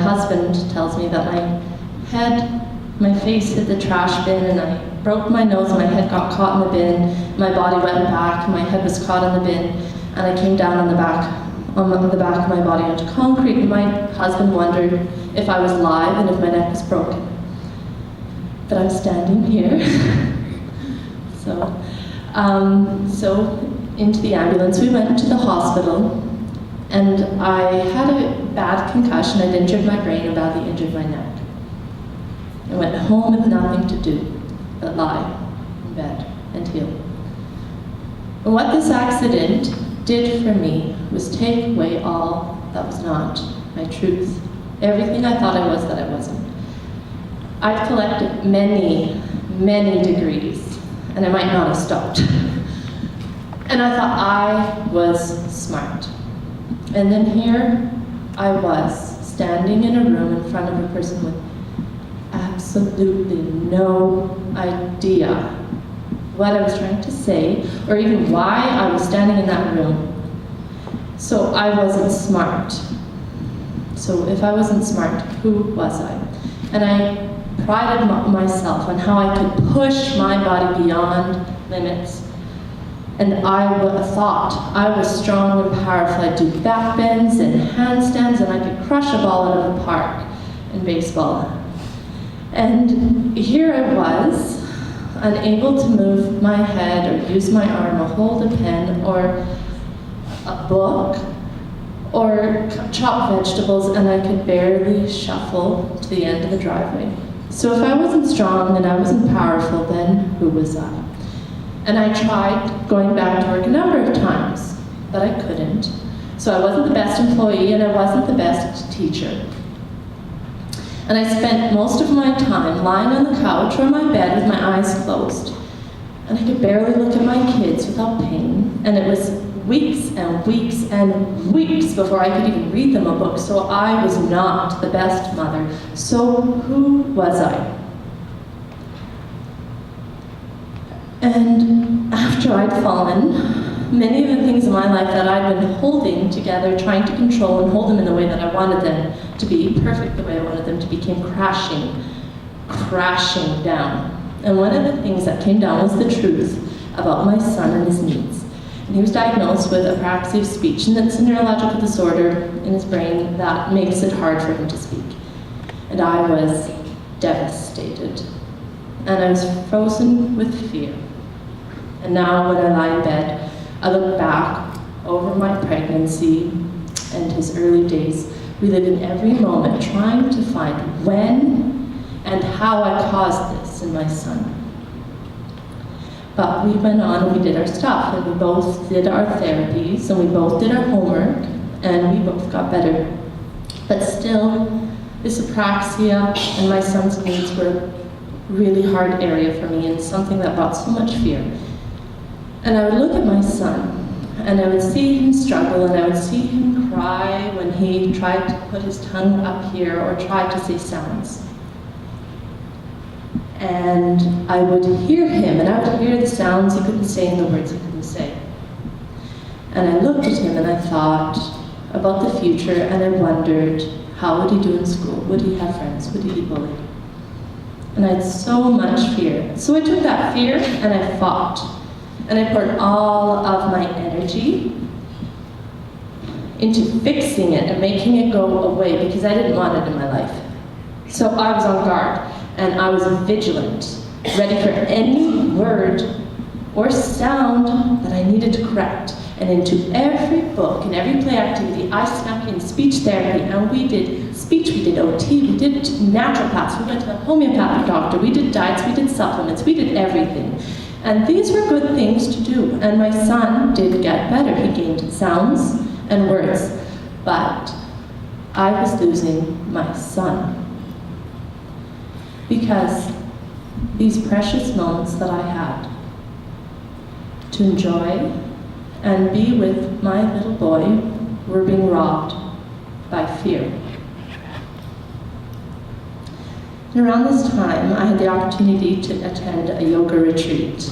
husband tells me that my face hit the trash bin, and I broke my nose, my head got caught in the bin, my body went back, my head was caught in the bin, and I came down on the back of my body onto concrete, and my husband wondered if I was alive and if my neck was broken. But I'm standing here. So into the ambulance, we went to the hospital, and I had a bad concussion. I'd injured my brain and badly injured my neck. I went home with nothing to do but lie in bed and heal. And what this accident did for me was take away all that was not my truth. Everything I thought I was that I wasn't. I've collected many, many degrees, and I might not have stopped. And I thought I was smart. And then here I was, standing in a room in front of a person with absolutely no idea what I was trying to say, or even why I was standing in that room. So I wasn't smart. So if I wasn't smart, who was I? And I prided myself on how I could push my body beyond limits. And I thought I was strong and powerful. I'd do back bends and handstands, and I could crush a ball out of a park in baseball. And here I was, unable to move my head or use my arm or hold a pen or a book or chop vegetables, and I could barely shuffle to the end of the driveway. So if I wasn't strong and I wasn't powerful, then who was I? And I tried going back to work a number of times, but I couldn't. So I wasn't the best employee, and I wasn't the best teacher. And I spent most of my time lying on the couch or on my bed with my eyes closed. And I could barely look at my kids without pain. And it was weeks and weeks and weeks before I could even read them a book. So I was not the best mother. So who was I? And after I'd fallen, many of the things in my life that I'd been holding together, trying to control and hold them in the way that I wanted them to be, perfect the way I wanted them to be, came crashing down. And one of the things that came down was the truth about my son and his needs. And he was diagnosed with apraxia of speech, and it's a neurological disorder in his brain that makes it hard for him to speak. And I was devastated. And I was frozen with fear. And now when I lie in bed, I look back over my pregnancy and his early days, reliving every moment, trying to find when and how I caused this in my son. But we went on and we did our stuff, and we both did our therapies, and we both did our homework, and we both got better. But still, this apraxia and my son's needs were a really hard area for me, and something that brought so much fear. And I would look at my son, and I would see him struggle, and I would see him cry when he tried to put his tongue up here or tried to say sounds. And I would hear him, and I would hear the sounds he couldn't say and the words he couldn't say. And I looked at him and I thought about the future, and I wondered, how would he do in school? Would he have friends? Would he be bullied? And I had so much fear. So I took that fear and I fought. And I poured all of my energy into fixing it and making it go away, because I didn't want it in my life. So I was on guard, and I was vigilant, ready for any word or sound that I needed to correct. And into every book and every play activity, I snuck in speech therapy, and we did speech, we did OT, we did naturopaths, we went to a homeopathic doctor, we did diets, we did supplements, we did everything. And these were good things to do, and my son did get better. He gained sounds and words, but I was losing my son. Because these precious moments that I had to enjoy and be with my little boy were being robbed by fear. And around this time, I had the opportunity to attend a yoga retreat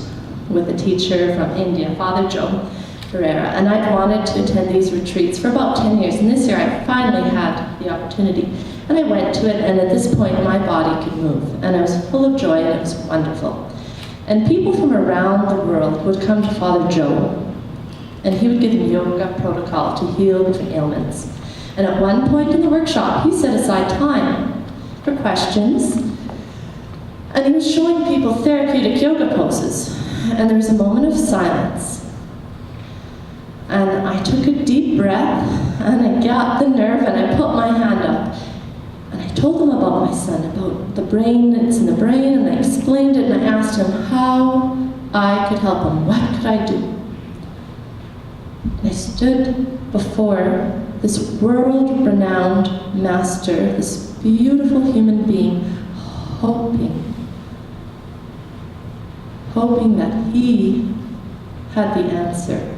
with a teacher from India, Father Joe Ferreira, and I'd wanted to attend these retreats for about 10 years, and this year I finally had the opportunity. And I went to it, and at this point, my body could move, and I was full of joy, and it was wonderful. And people from around the world would come to Father Joe, and he would give them yoga protocol to heal different ailments. And at one point in the workshop, he set aside time for questions, and he was showing people therapeutic yoga poses. And there was a moment of silence. And I took a deep breath, and I got the nerve, and I put my hand up. And I told him about my son, about the brain, it's in the brain, and I explained it, and I asked him how I could help him. What could I do? And I stood before this world-renowned master, this beautiful human being, hoping that he had the answer.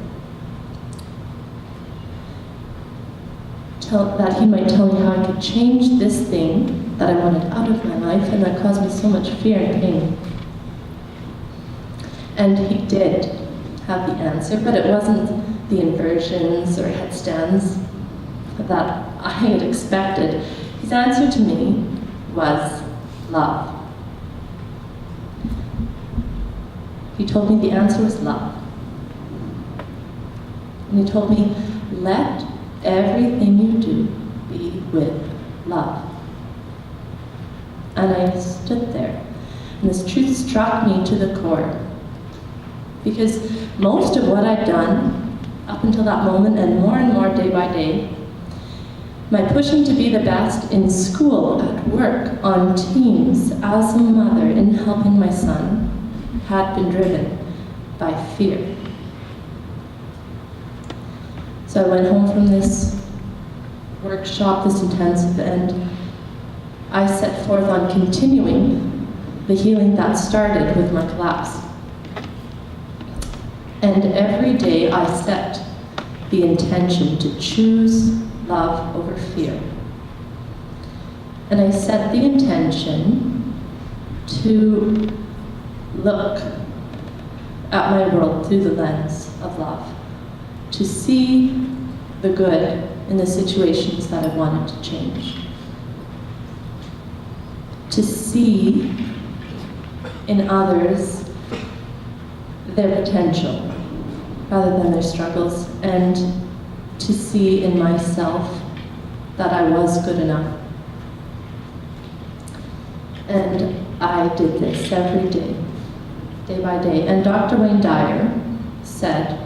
That he might tell me how I could change this thing that I wanted out of my life and that caused me so much fear and pain. And he did have the answer, but it wasn't the inversions or headstands that I had expected. His answer to me was love. He told me the answer was love. And he told me, let everything you do be with love. And I stood there, and this truth struck me to the core. Because most of what I'd done up until that moment, and more day by day, my pushing to be the best in school, at work, on teams, as a mother, in helping my son, had been driven by fear. So I went home from this workshop, this intensive, and I set forth on continuing the healing that started with my collapse. And every day I set the intention to choose love over fear. And I set the intention to look at my world through the lens of love, to see the good in the situations that I wanted to change, to see in others their potential rather than their struggles, and to see in myself that I was good enough. And I did this every day, day by day. And Dr. Wayne Dyer said,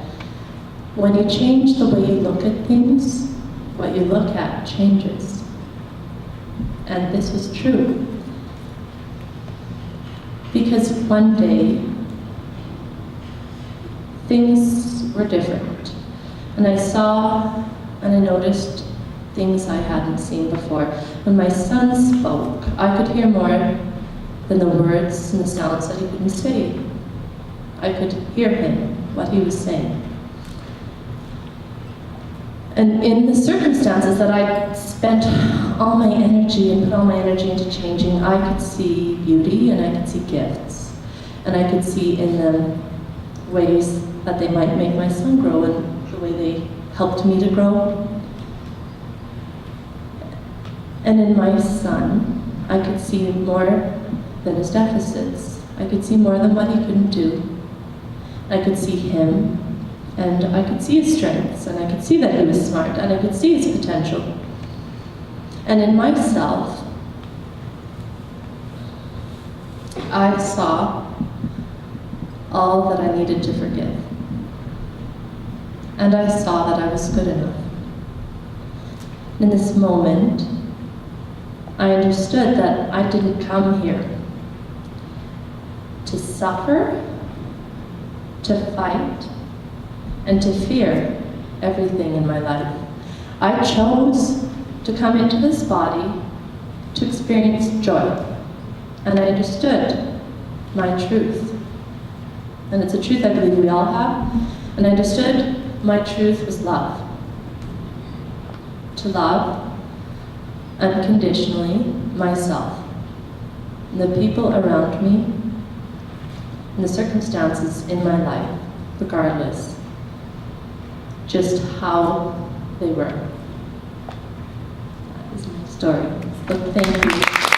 when you change the way you look at things, what you look at changes. And this was true. Because one day, things were different. And I saw and I noticed things I hadn't seen before. When my son spoke, I could hear more than the words and the sounds that he couldn't say. I could hear him, what he was saying. And in the circumstances that I spent all my energy and put all my energy into changing, I could see beauty and I could see gifts. And I could see in them ways that they might make my son grow and the way they helped me to grow. And in my son, I could see more than his deficits. I could see more than what he couldn't do. I could see him, and I could see his strengths, and I could see that he was smart, and I could see his potential. And in myself, I saw all that I needed to forgive. And I saw that I was good enough. In this moment, I understood that I didn't come here to suffer, to fight, and to fear everything in my life. I chose to come into this body to experience joy. And I understood my truth. And it's a truth I believe we all have. And I understood my truth was love. To love unconditionally myself, and the people around me, and the circumstances in my life, regardless, just how they were. That is my story. But thank you.